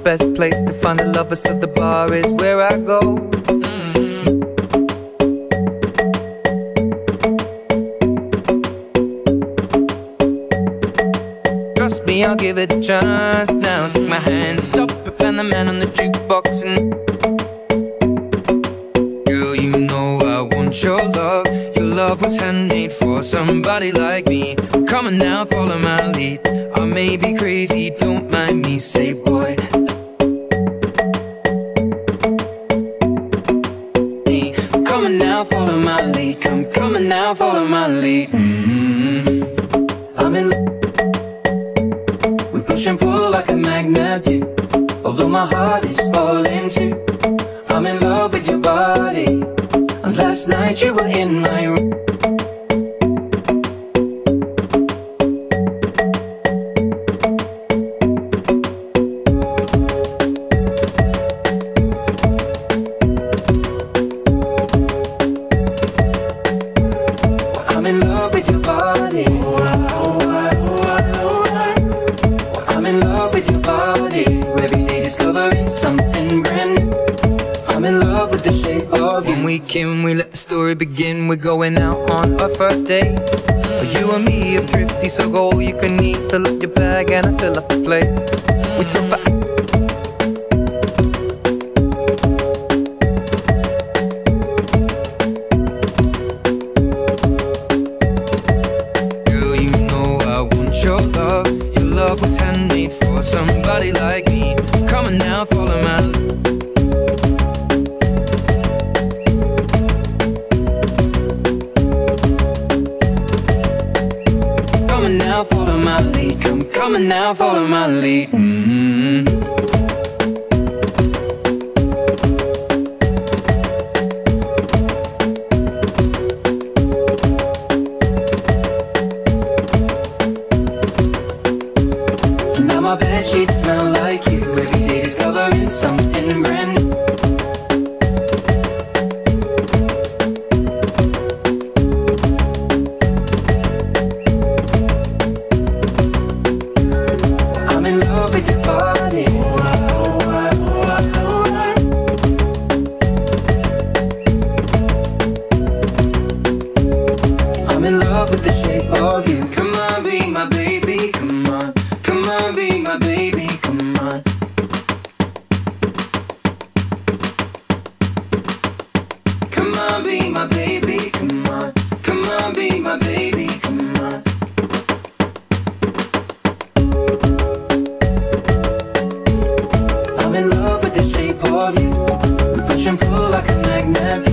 best place to find a lover, so the bar is where I go. Trust me, I'll give it a chance. Now take my hand, stop it, and the man on the jukebox. And girl, you know I want your love. Your love was handmade for somebody like me. Come on now, follow my lead. I may be crazy, don't mind me. Say, boy, come on now, follow my lead. Come on now, follow my lead. I'm in love. We push and pull like a magnet do. Although my heart is falling too. I'm in love with your body. And last night you were in my room. I'm in love with your body. I'm in love with your body. Every day discovering something brand new. I'm in love with the shape of you. When we came, we let the story begin. We're going out on our first date. You and me are thrifty, so go all you can eat. Fill up your bag and I fill up the plate. We talk for your love. Your love was handmade for somebody like me. Come on now, follow my lead. Come on now, follow my lead. Come on now, follow my lead. My bedsheets smell like you. Every day discovering something brand new. I'm in love with your body. I'm in love with the shape of you. Come on, be my baby, come on. Come on, be my baby, come on. Come on, be my baby, come on. Come on, be my baby, come on. I'm in love with the shape of you. We push and pull like a magnet.